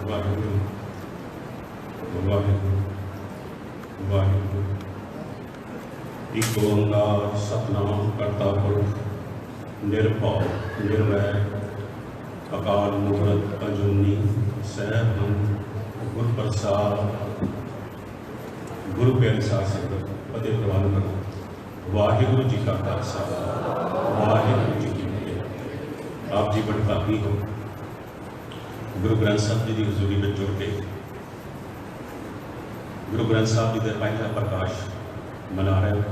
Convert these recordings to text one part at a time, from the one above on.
ਵਾਹਿਗੁਰੂ ਵਾਹਿਗੁਰੂ ਵਾਹਿਗੁਰੂ। ਇੱਕ ਓੰਕਾਰ ਸਤਿਨਾਮ ਕਰਤਾ ਪੁਰਖ ਨਿਰਭਉ ਨਿਰਵੈਰ ਅਕਾਲ ਮੂਰਤ ਅਜੂਨੀ ਸੈਭੰ ਗੁਰ ਪ੍ਰਸਾਦ। ਗੁਰੂ ਪਿਆਰੇ ਸਾਧ ਸੰਗਤ ਫਤਿਹ ਪ੍ਰਵਾਨ ਕਰੋ। ਵਾਹਿਗੁਰੂ ਜੀ ਕਾ ਖਾਲਸਾ ਵਾਹਿਗੁਰੂ ਜੀ ਕੀ ਫਤਿਹ। ਆਪ ਜੀ ਬੜੇ ਭਾਗੀ ਹੋ ਗੁਰੂ ਗ੍ਰੰਥ ਸਾਹਿਬ ਜੀ ਦੀ ਹਜ਼ੂਰੀ ਵਿੱਚ ਜੁੜ ਕੇ ਗੁਰੂ ਗ੍ਰੰਥ ਸਾਹਿਬ ਜੀ ਦਾ ਪਹਿਲਾ ਪ੍ਰਕਾਸ਼ ਮਨਾ ਰਹੇ ਹੋ।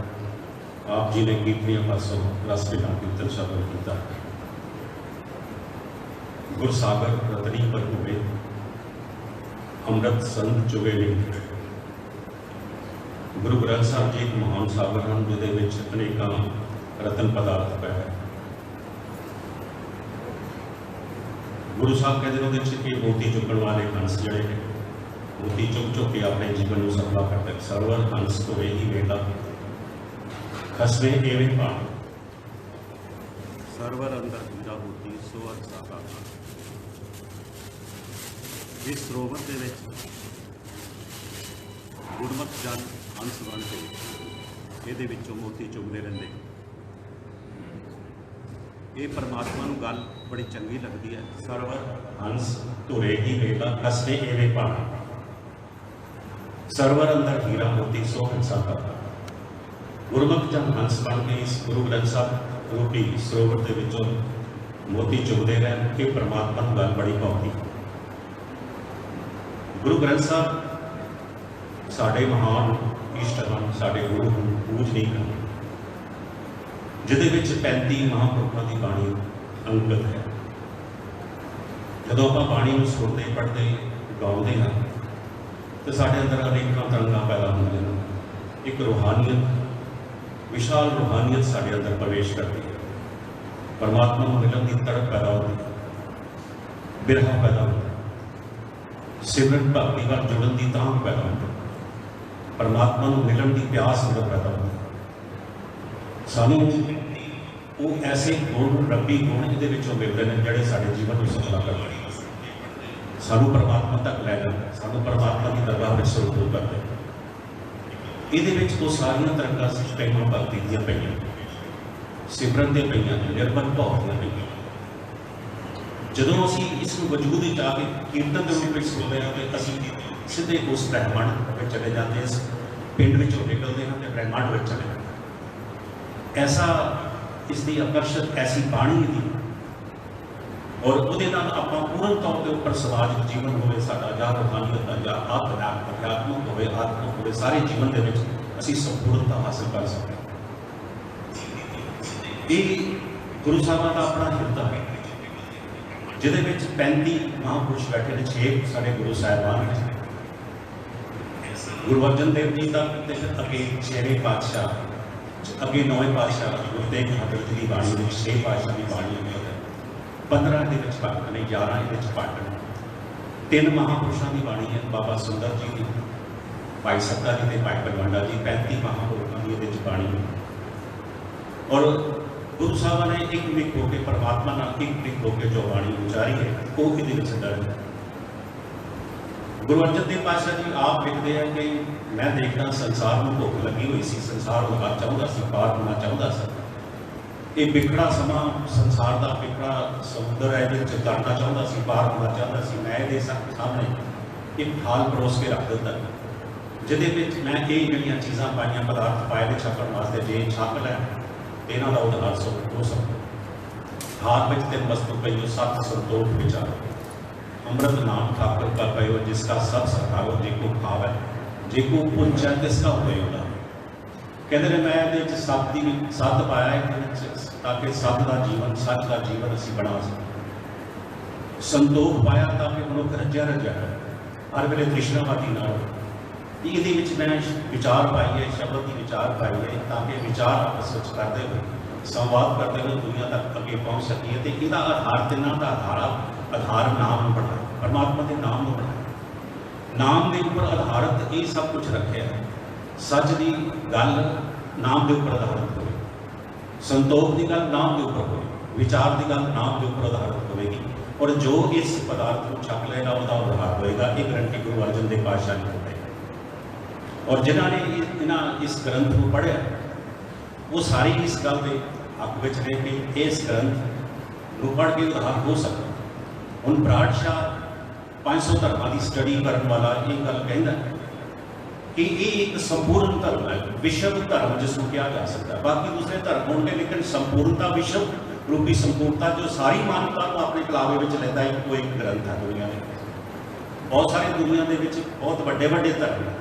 ਆਪ ਜੀ ਨੇ ਕੀਰਤਨੀਆਂ ਪਾਸੋਂ ਰਸ ਕੇ ਨਾਲ ਕੀਰਤਨ ਸ਼ਬਦ ਕੀਤਾ। ਗੁਰ ਸਾਗਰ ਰਤਨੀ ਪਰ ਹੋਵੇ ਅੰਮ੍ਰਿਤ ਸੰਤ ਚੁਗੇ ਨਹੀਂ। ਗੁਰੂ ਗ੍ਰੰਥ ਸਾਹਿਬ ਜੀ ਇੱਕ ਮਹਾਨ ਸਾਗਰ ਹਨ ਜਿਹਦੇ ਵਿੱਚ ਅਨੇਕਾਂ ਰਤਨ ਪਦਾਰਥ ਪਏ ਹੈ। ਗੁਰੂ ਸਾਹਿਬ ਕਹਿੰਦੇ ਉਹਦੇ ਵਿੱਚ ਕਿ ਮੋਤੀ ਚੁੱਕਣ ਵਾਲੇ ਹੰਸ ਜਿਹੜੇ ਨੇ ਮੋਤੀ ਚੁੱਕ ਚੁੱਕ ਕੇ ਆਪਣੇ ਜੀਵਨ ਨੂੰ ਸਫਲਾ ਕਰਦੇ। ਸਰਵਰ ਹੰਸ ਤੋਂ ਇਹੀ ਵੇਲਾ ਖਸਵੇ ਐਵੇਂ ਪਾਣ ਸਰਵਰ ਅੰਦਰ ਹੀਰਾ ਮੋਤੀ ਸੋ ਅਰਸਾ ਕਾ। ਇਸ ਸਰੋਵਰ ਦੇ ਵਿੱਚ ਗੁਰਮਤਿ ਜਨ ਹੰਸ ਬਣ ਕੇ ਇਹਦੇ ਵਿੱਚੋਂ ਮੋਤੀ ਚੁਗਦੇ ਰਹਿੰਦੇ। ਇਹ ਪਰਮਾਤਮਾ ਨੂੰ ਗੱਲ ਬੜੀ ਚੰਗੀ ਲੱਗਦੀ ਹੈ। ਸਰਵਰ ਹੰਸ ਧੁਰੇ ਹੀ ਵੇਲਾ ਖਸਵੇ ਐਵੇਂ ਪਾਣ। ਸਰਵਰ ਅੰਦਰ ਹੀਰਾ ਮੋਤੀ ਸੋ ਹੰਸਾ ਕਾ। ਗੁਰਮੁਖ ਜਨ ਹੰਸ ਬਣ ਕੇ ਇਸ ਗੁਰੂ ਗ੍ਰੰਥ ਸਾਹਿਬ ਰੂਪੀ ਸਰੋਵਰ ਦੇ ਵਿੱਚੋਂ ਮੋਤੀ ਚੁਗਦੇ ਰਹਿਣ ਕਿ ਪਰਮਾਤਮਾ ਨੂੰ ਗੱਲ ਬੜੀ ਭਾਉਂਦੀ। ਗੁਰੂ ਗ੍ਰੰਥ ਸਾਹਿਬ ਸਾਡੇ ਮਹਾਨ ਇਸ਼ਟ ਹਨ, ਸਾਡੇ ਗੁਰੂ ਨੂੰ ਪੂਜ ਨਹੀਂ ਕਰਦੇ, ਜਿਹਦੇ ਵਿੱਚ 35 ਮਹਾਂਪੁਰਖਾਂ ਦੀ ਬਾਣੀ ਅੰਕਿਤ ਹੈ। ਜਦੋਂ ਆਪਾਂ ਬਾਣੀ ਨੂੰ ਸੁਣਦੇ ਪੜ੍ਹਦੇ ਗਾਉਂਦੇ ਹਾਂ ਤੇ ਸਾਡੇ ਅੰਦਰ ਅਨੇਕਾਂ ਤਰੰਗਾਂ ਪੈਦਾ ਹੁੰਦੀਆਂ ਹਨ। ਇੱਕ ਰੂਹਾਨੀਅਤ, ਵਿਸ਼ਾਲ ਰੂਹਾਨੀਅਤ ਸਾਡੇ ਅੰਦਰ ਪ੍ਰਵੇਸ਼ ਕਰਦੀ ਹੈ। ਪਰਮਾਤਮਾ ਨੂੰ ਮਿਲਣ ਦੀ ਤੜਪ ਪੈਦਾ ਹੁੰਦੀ ਹੈ, ਬਿਰਹਾ ਪੈਦਾ ਹੁੰਦਾ, ਸਿਮਰਨ ਭਗਤੀ ਵੱਲ ਜੁੜਨ ਦੀ ਤਾਂਘ ਪੈਦਾ ਹੁੰਦੀ, ਪਰਮਾਤਮਾ ਨੂੰ ਮਿਲਣ ਦੀ ਪਿਆਸ ਅੰਦਰ ਪੈਦਾ ਹੁੰਦੀ। ਸਾਨੂੰ ਉਹ ਐਸੇ ਗੁਣ, ਰੱਬੀ ਗੁਣ ਇਹਦੇ ਵਿੱਚੋਂ ਮਿਲਦੇ ਨੇ ਜਿਹੜੇ ਸਾਡੇ ਜੀਵਨ ਨੂੰ ਸਫਲਾ ਕਰਦੇ, ਸਾਨੂੰ ਪਰਮਾਤਮਾ ਤੱਕ ਲੈ ਜਾਂਦੇ, ਸਾਨੂੰ ਪਰਮਾਤਮਾ ਦੀ ਦਰਗਾਹ ਵਿੱਚ ਸਰੂਪ ਕਰਦੇ। ਇਹਦੇ ਵਿੱਚ ਉਹ ਸਾਰੀਆਂ ਤਰੰਗਾਂ ਸਿਸਟਮਾਂ ਭਗਤੀ ਦੀਆਂ ਪਈਆਂ, ਸਿਮਰਨ ਦੇ ਪਈਆਂ, ਨਿਰਮਲ ਭਾਵ ਦੀਆਂ ਪਈਆਂ। ਜਦੋਂ ਅਸੀਂ ਇਸ ਨੂੰ ਵਜੂਦ ਵਿੱਚ ਆ ਕੇ ਕੀਰਤਨ ਦੇ ਰੂਪ ਵਿੱਚ ਸੁਣਦੇ ਹਾਂ ਤੇ ਅਸੀਂ ਸਿੱਧੇ ਉਸ ਬ੍ਰਹਿਮੰਡ ਵਿੱਚ ਚਲੇ ਜਾਂਦੇ ਹਾਂ, ਇਸ ਪਿੰਡ ਵਿੱਚੋਂ ਨਿਕਲਦੇ ਹਾਂ ਤੇ ਬ੍ਰਹਿਮੰਡ ਵਿੱਚ ਚਲੇ ਜਾਂਦੇ ਹਾਂ। ਐਸਾ ਇਸ ਦੀ ਆਕਰਸ਼ਕ ਐਸੀ ਬਾਣੀ ਦੀ, ਔਰ ਉਹਦੇ ਨਾਲ ਆਪਾਂ ਪੂਰਨ ਤੌਰ ਦੇ ਉੱਪਰ ਸਮਾਜਿਕ ਜੀਵਨ ਹੋਵੇ ਸਾਡਾ, ਜਾਂ ਰੂਹਾਨੀਅਤ ਦਾ, ਜਾਂ ਅਧਿਆਤਮਕ ਹੋਵੇ, ਆਤਮਿਕ ਹੋਵੇ, ਸਾਰੇ ਜੀਵਨ ਦੇ ਵਿੱਚ ਅਸੀਂ ਸੰਪੂਰਨਤਾ ਹਾਸਲ ਕਰ ਸਕਦੇ ਹਾਂ। ਇਹ ਗੁਰੂ ਸਾਹਿਬਾਂ ਦਾ ਆਪਣਾ ਹਿਰਦਾ ਹੈ ਜਿਹਦੇ ਵਿੱਚ 35 ਮਹਾਂਪੁਰਸ਼ ਬੈਠੇ ਨੇ। 6 ਸਾਡੇ ਗੁਰੂ ਸਾਹਿਬਾਨ ਨੇ, ਗੁਰੂ ਅਰਜਨ ਦੇਵ ਜੀ ਦਾ ਤੇ ਅੱਗੇ 6ਵੇਂ ਪਾਤਸ਼ਾਹ, ਅੱਗੇ 9ਵੇਂ ਪਾਤਸ਼ਾਹ ਗੁਰੂ ਤੇਗ ਬਹਾਦਰ ਜੀ ਦੀ ਬਾਣੀ ਵਿੱਚ 6 ਪਾਤਸ਼ਾਹ ਦੀ ਬਾਣੀ ਹੈ। 15 ਦੇ ਵਿੱਚ ਭਗਤ ਨੇ, 11 ਦੇ ਵਿੱਚ ਭੱਟ ਨੇ। 3 ਮਹਾਂਪੁਰਸ਼ਾਂ ਦੀ ਬਾਣੀ ਹੈ, ਬਾਬਾ ਸੁੰਦਰ ਜੀ ਦੀ, ਭਾਈ ਸੱਤਾ ਜੀ ਤੇ ਭਾਈ ਬਲਵੰਡਾ ਜੀ। 35 ਮਹਾਂਪੁਰਖਾਂ ਦੀ ਇਹਦੇ ਵਿੱਚ ਬਾਣੀ ਹੈ। ਔਰ ਗੁਰੂ ਸਾਹਿਬਾਂ ਨੇ ਇੱਕ ਮਿਕ ਹੋ ਕੇ ਪਰਮਾਤਮਾ ਨਾਲ ਇੱਕ ਮਿਕ ਹੋ ਕੇ ਜੋ ਬਾਣੀ ਉਚਾਰੀ ਹੈ ਉਹ ਇਹਦੇ ਵਿੱਚ ਦਰਜ ਹੈ। ਗੁਰੂ ਅਰਜਨ ਦੇਵ ਪਾਤਸ਼ਾਹ ਜੀ ਆਪ ਲਿਖਦੇ ਹਨ ਕਿ ਮੈਂ ਦੇਖਦਾ ਸੰਸਾਰ ਨੂੰ ਭੁੱਖ ਲੱਗੀ ਹੋਈ ਸੀ, ਸੰਸਾਰ ਹੋਣਾ ਚਾਹੁੰਦਾ ਸੀ, ਪਾਰ ਹੋਣਾ ਚਾਹੁੰਦਾ ਸੀ। ਇਹ ਬਿਖੜਾ ਸਮਾਂ, ਸੰਸਾਰ ਦਾ ਬਿਖੜਾ ਸਮੁੰਦਰ ਹੈ, ਇਹਦੇ ਵਿੱਚ ਕਰਨਾ ਚਾਹੁੰਦਾ ਸੀ, ਪਾਰ ਹੋਣਾ ਚਾਹੁੰਦਾ ਸੀ। ਮੈਂ ਇਹਦੇ ਸਾਹਮਣੇ ਇੱਕ ਥਾਲ ਪਰੋਸ ਕੇ ਰੱਖ ਦਿੱਤਾ ਜਿਹਦੇ ਵਿੱਚ ਮੈਂ ਇਹ ਜਿਹੜੀਆਂ ਚੀਜ਼ਾਂ ਪਾਈਆਂ, ਪਦਾਰਥ ਪਾਏ ਨੇ ਛਕਣ ਵਾਸਤੇ, ਜੇ ਛਕ ਲੈ ਇਹਨਾਂ ਦਾ ਉਦਾਹਰ ਹੋ ਸਕਦਾ। ਹਾਥ ਵਿੱਚ 3 ਵਸਤੂ ਪਈਓ, 7 ਸੰਤੋਖ ਵਿਚਾਰ, ਅੰਮ੍ਰਿਤ ਨਾਮ ਠਾਕੁਰ ਕਾ ਪਇਓ, ਜਿਸਕਾ ਸਭ ਸਖਾਵੋ, ਜੇ ਕੋ ਖਾਵੇ ਜੇ ਕੋ ਪੁੰਚਾ ਤਿਸਕਾ ਹੋਇਓ ਦਾ। ਕਹਿੰਦੇ ਨੇ ਮੈਂ ਇਹਦੇ ਵਿੱਚ ਸੱਤ ਪਾਇਆ ਇਹਦੇ ਵਿੱਚ ਤਾਂ ਕਿ ਸੱਤ ਦਾ ਜੀਵਨ, ਸੱਚ ਦਾ ਜੀਵਨ ਅਸੀਂ ਬਣਾ ਸਕੀਏ। ਸੰਤੋਖ ਪਾਇਆ ਤਾਂ ਕਿ ਮਨੁੱਖ ਰਜਿਆ ਹੈ, ਹਰ ਵੇਲੇ ਤ੍ਰਿਸ਼ਨਾਵਾਦੀ ਨਾਲ। ਇਹਦੇ ਵਿੱਚ ਮੈਂ ਵਿਚਾਰ ਪਾਈ ਹੈ, ਸ਼ਬਦ ਦੀ ਵਿਚਾਰ ਪਾਈ ਹੈ ਤਾਂ ਕਿ ਵਿਚਾਰ ਆਪਸ ਵਿੱਚ ਕਰਦੇ ਹੋਏ, ਸੰਵਾਦ ਕਰਦੇ ਹੋਏ ਦੁਨੀਆ ਤੱਕ ਅੱਗੇ ਪਹੁੰਚ ਸਕੀਏ। ਤੇ ਇਹਦਾ ਆਧਾਰ, ਤਿੰਨਾਂ ਦਾ ਆਧਾਰ ਨਾਮ ਨੂੰ ਬਣਾਇਆ, ਪਰਮਾਤਮਾ ਦੇ ਨਾਮ ਨੂੰ ਬਣਾਇਆ। ਨਾਮ ਦੇ ਉੱਪਰ ਆਧਾਰਿਤ ਇਹ ਸਭ ਕੁਝ ਰੱਖਿਆ ਹੈ। ਸੱਚ ਦੀ ਗੱਲ ਨਾਮ ਦੇ ਉੱਪਰ ਆਧਾਰਿਤ ਹੋਵੇ, ਸੰਤੋਖ ਦੀ ਗੱਲ ਨਾਮ ਦੇ ਉੱਪਰ ਹੋਵੇ, ਵਿਚਾਰ ਦੀ ਗੱਲ ਨਾਮ ਦੇ ਉੱਪਰ ਆਧਾਰਿਤ ਹੋਵੇਗੀ। और जो इस पदार्थ को छक लेगा उसका उद्धार होएगा। होएगा, ये गारंटी गुरु अर्जन देव पातशाह ने दिता। और जिन्होंने इस ग्रंथ को पढ़िया वो सारी इस गल के हक में रह के इस ग्रंथ को पढ़ के उधार हो सकता। हुण बराड़ शाह 500 धर्मां की स्टडी करने वाला ये गल कहता है कि ये एक संपूर्ण धर्म है, विश्व धर्म जिसको कहा जा सकता है। बाकी दूसरे धर्म होंगे लेकिन संपूर्णता, विश्व रूपी संपूर्णता जो सारी मानवता को अपने कलावे में लेता है, कोई एक ग्रंथ है दुनिया में। बहुत सारी दुनिया के बहुत बड़े बड़े धर्म हैं,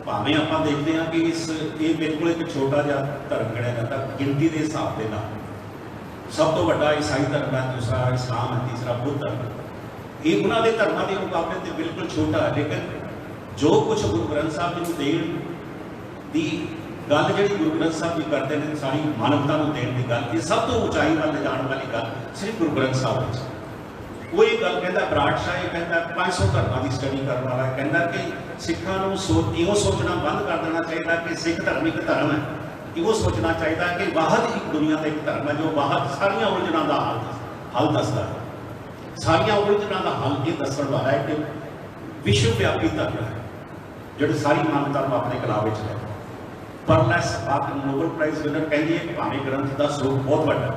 भावें आप देखते हैं कि ये बिल्कुल एक छोटा जहा धर्म गिणिया जाता गिनती के हिसाब के नाल। सब तो बड़ा ईसाई धर्म है, दूसरा इस्लाम है, तीसरा बुद्ध धर्म। ये उन्होंने धर्मों के मुकाबले तो बिल्कुल छोटा है, लेकिन जो कुछ गुरु ग्रंथ साहब जी देन की गल जी गुरु ग्रंथ साहब जी करते हैं, सारी मानवता को देने की गल, ये सब तो ऊंचाई वाल ले जाने वाली गल सिर्फ गुरु ग्रंथ साहब वो ये गल कहता। बराड़ शाह ये कहता 500 धर्मों की स्टडी करने वाला कहता कि सिखा इो सोचना बंद कर देना चाहिए कि सिख धर्म एक धर्म है, इो सोचना चाहिए कि वाहद एक दुनिया का एक धर्म है जो वाहद सारिया उलझनों का हल दसदा है, सारिया उलझनों का हल ये दसन वाला है कि विश्वव्यापी धर्म है जो सारी मानवता को अपने कलावे च लै। परलैस बात नोबल प्राइज विनर कहती है कि भावें ग्रंथ का स्वरूप बहुत बड़ा,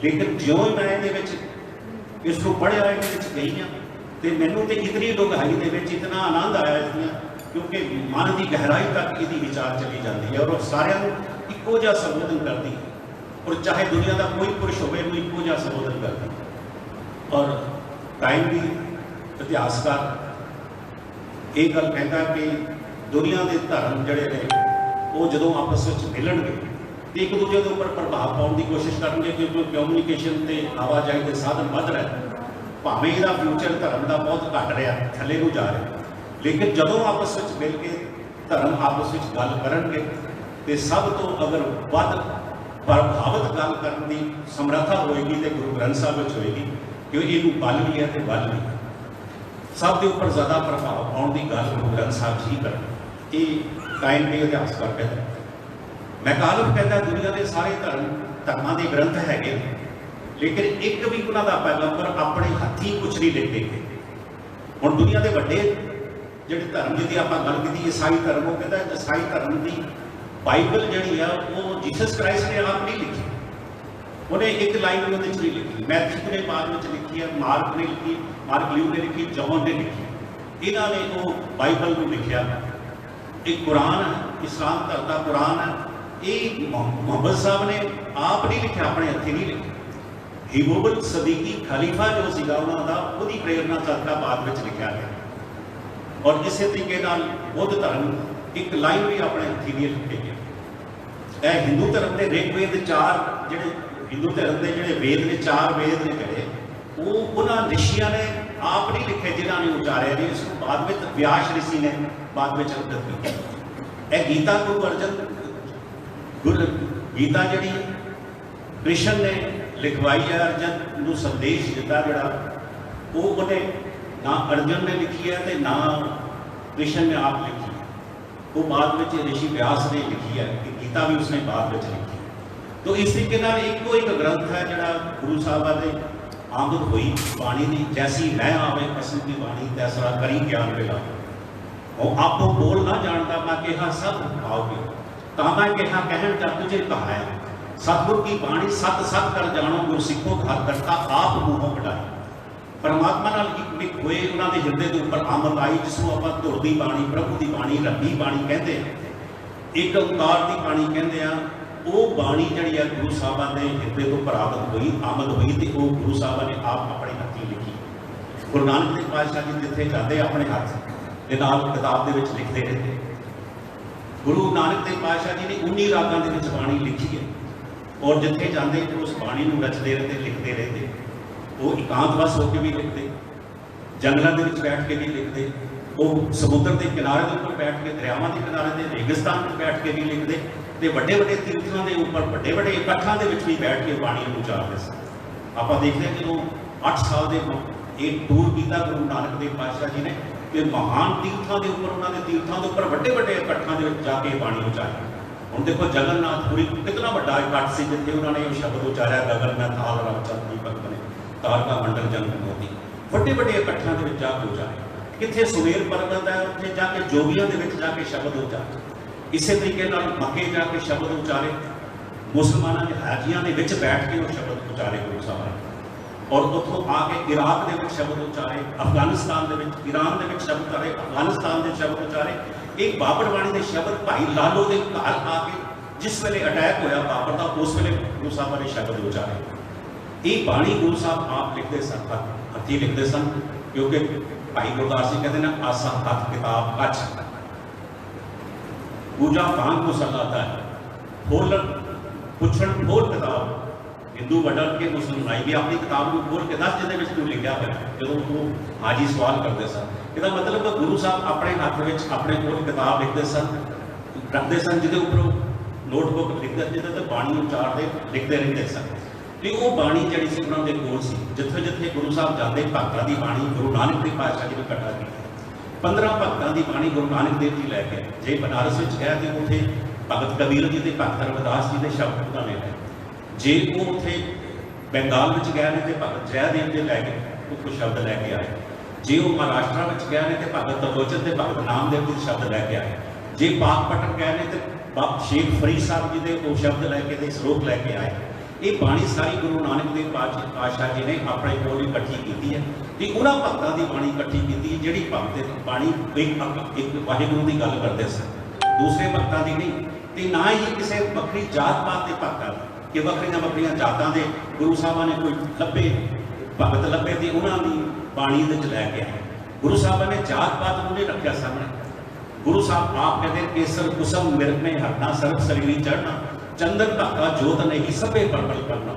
लेकिन ज्यों ही मैं ये इसको पढ़िया गई हाँ तो मैनू तो इतनी डुंगाई इतना आनंद आया इसमें, क्योंकि मन की गहराई तक ये विचार चली जाती है और सारे इको जहा संबोधन करती है, और चाहे दुनिया का कोई पुरुष हो इको जहा संबोधन करती है। और टाइम भी इतिहासकार ये गल कहता कि दुनिया के धर्म जड़े ने वो जो आपस में मिलणगे तो एक दूजे के उपर प्रभाव पाने की कोशिश करेंगे, क्योंकि कम्यूनीकेशन के आवाजाही के साधन बढ़ रहे हैं। भावें इसका फ्यूचर धर्म का बहुत घट रहा थले को जा रहा, लेकिन जदों आपस में मिल के धर्म आपस में गल करेंगे तो सब तो अगर वध प्रभावित गल करने की समर्था होएगी तो गुरु ग्रंथ साहब में होएगी, क्योंकि ये बल भी है तो बल भी है। सब के उपर ज़्यादा प्रभाव पाने की गल गुरु ग्रंथ साहब जी कर, ये टाइम के इतिहासकार कहते। मैकालफ कहता दुनिया के सारे धर्मों के ग्रंथ है, लेकिन एक भी उन्होंने पैगंबर अपने हथी कुछ नहीं लिखते गए। हम दुनिया के बड़े जो धर्म जी आप गल की ईसाई धर्म, वो कहता ईसाई धर्म की बाइबल जी है वो जीसस क्राइस्ट ने आप नहीं लिखी, उन्हें एक लाइन भी वो नहीं लिखी। मैथ्यू ने बाद में लिखी है, मार्क ने लिखी, मार्क ल्यू ने लिखी, जॉन ने लिखी। इन्होंने वो बाइबल को लिखा। एक कुरान है, इस्लाम धर्म का कुरान है, ये मुहम्मद साहब ने आप नहीं लिखा, अपने हथी नहीं लिखा। हिबोबल सदीकी खलीफा जो सीगा उन्होंने उसकी प्रेरणा सदका बाद में लिखा गया। और इस तरीके बुद्ध धर्म एक लाइन भी अपने हथी नहीं लिखे गए। यह हिंदू धर्म के ऋग्वेद 4 जो हिंदू धर्म के जोड़े वेद ने 4 वेद ने जोड़े वो उन्होंने ऋषियों ने आप नहीं लिखे, जिन्होंने उचारे ने इसको बाद में व्यास ऋषि ने बाद में अंकित किया। यह गीता गुरु अर्जन गीता जी कृष्ण ने लिखवाई है, अर्जन को संदेश दिता जोड़ा वो उन्हें ना अर्जन ने लिखी है तो ना कृष्ण ने आप लिखी है, वो बाद में ऋषि व्यास ने लिखी है कि गीता भी उसने बाद में लिखी। तो इस तरीके एको एक ग्रंथ है जोड़ा गुरु साहबा के आमद हुई बाणी की, जैसी मैं आवे कसम की बाणी तैसरा करी ज्ञान मिला। वो आपको बोल ना जानता मैं कहा सब आओगे, तो मैं कहा कहन का तुझे कहा है। सतगुरु की बाणी सत सत कर जानो, गुरु सिखो घर करता आप मुँहों बढ़ाए। परमात्मा नाल एक होए उन्होंने हिरदे के उपर आमद आई, जिसको आप धुर की बाणी, प्रभु की बाणी, रब्बी बाणी कहते हैं, एक अवतार की बाणी कहते हैं। वो बाणी जी है गुरु साहबा के हिरदे तो प्राप्त हुई, आमद हुई, तो वो गुरु साहबा ने आप अपने हथी लिखी। गुरु नानक देव पातशाह जी जिथे जाते अपने हथ के नाल किताब के लिखते रहते। गुरु नानक देव पातशाह जी ने 19 रागां दे विच बाणी लिखी है, और जिथे जाते उस बाणी को रचते रहते, लिखते रहते। वो एकांतवास होकर भी लिखते, जंगलों के बैठ के भी लिखते, वो समुद्र के किनारे के उपर बैठ के, दरियावां के किनारे के रेगिस्तान में बैठ के भी लिखते, तो बड़े बड़े तीर्थों के उपर बड़े बड़े इकट्ठा के भी बैठ के बाणी को उचारते थे। आप देखते हैं जो 8 साल के एक टूर किया गुरु नानक देव पातशाह जी ने, कि महान तीर्थों के उपर उन्होंने तीर्थों के उपर बड़े बड़े इकट्ठा के जाके बाणी उचारी। हम देखो जगन्नाथपुरी कितना बड़ा इकट्ठ से जिथे उन्होंने शब्द उचारा, गगन में थाल रामचंद्र दीपक बने, तारका मंडल जन्म मोदी, बड़े बड़े इकट्ठा के जाके उचारे। किथे सुमेर पर्वत है उत्थे जाके जोगियां दे विच जाके शब्द उचारे, इसे तरीके नाल मक्के जाके शब्द उचारे, मुसलमानों के हाजियां दे विच बैठ के वो शब्द उचारे गुरु साहब ने, और उतों आके इराक दे विच शब्द उचारे, अफगानिस्तान दे विच, ईरान दे विच शब्द उचारे, अफगानिस्तान दे शब्द उचारे। एक बाबर बाणी दे शब्द भाई लालो दे घर आके जिस वेले अटैक होया बाबर का उस वेले गुरु साहब ने शब्द उचारे। ये बाणी गुरु साहब आप लिखते सन, हथी लिखते सन, क्योंकि भाई गुरदास जी कहते ना आसा हथ किताब कच पूजा भांग को सलाता है, खोलन पुछण खोल किताब, हिंदू वडल के मुस्लिम आई भी अपनी किताब को खोल के दस जिहदे विच तू लिखा है। जो वो हाजी सवाल करते सन, इसका मतलब गुरु साहब अपने हथ में अपने कोल किताब लिखते सन, रखते सन, जिहदे उपर नोटबुक लिखते, जिहदे बाणी उचारते लिखते रहते सन। तो वो बाणी जी सी उन्होंने कोल सी, जिथे जिथे गुरु साहब जाते भगतां की बाणी गुरु नानक देव पातशाह जी ने इकट्ठा की, 15 भगतां की बाणी गुरु नानक देव जी लैके आए। जे बनारस में गया तो उत्थे भगत कबीर जी के भगत रविदास जी के शब्द उन्होंने लए, जे वो उत्थे बंगाल में गए ने तो भगत जयदेव जी लैके उत्थों शब्द लैके आए, जे वो महाराष्ट्र में गए ने तो भगत तलोचन के भगत नामदेव जी शब्द लैके आए, जे पाकपटन गए ने तो शेख फरीद साहब जी के वो शब्द लैके श्लोक लैके आए। ये बाणी सारी गुरु नानक देव पातशाह जी ने अपने कोल इकट्ठी की है। तो उन्होंने भगतों की बाणी इकट्ठी की जी भगत बाणी एक वाहिगुरु की गल करते सन, दूसरे भगतों की नहीं, तो ना ही किसी वक्री जात पात के भगतों की कि वक्रिया वक्रिया जातों के गुरु साहब ने कोई लभे भगत लभे तो उन्होंने बाणी लैके आए। गुरु साहब ने जात पात को नहीं रखा सामने। गुरु साहब आप कहते केसर कुसम मिर्ग में हरना सर्व शरीरी चढ़ना, चंदन धागा जोत नहीं सबे परबल करना,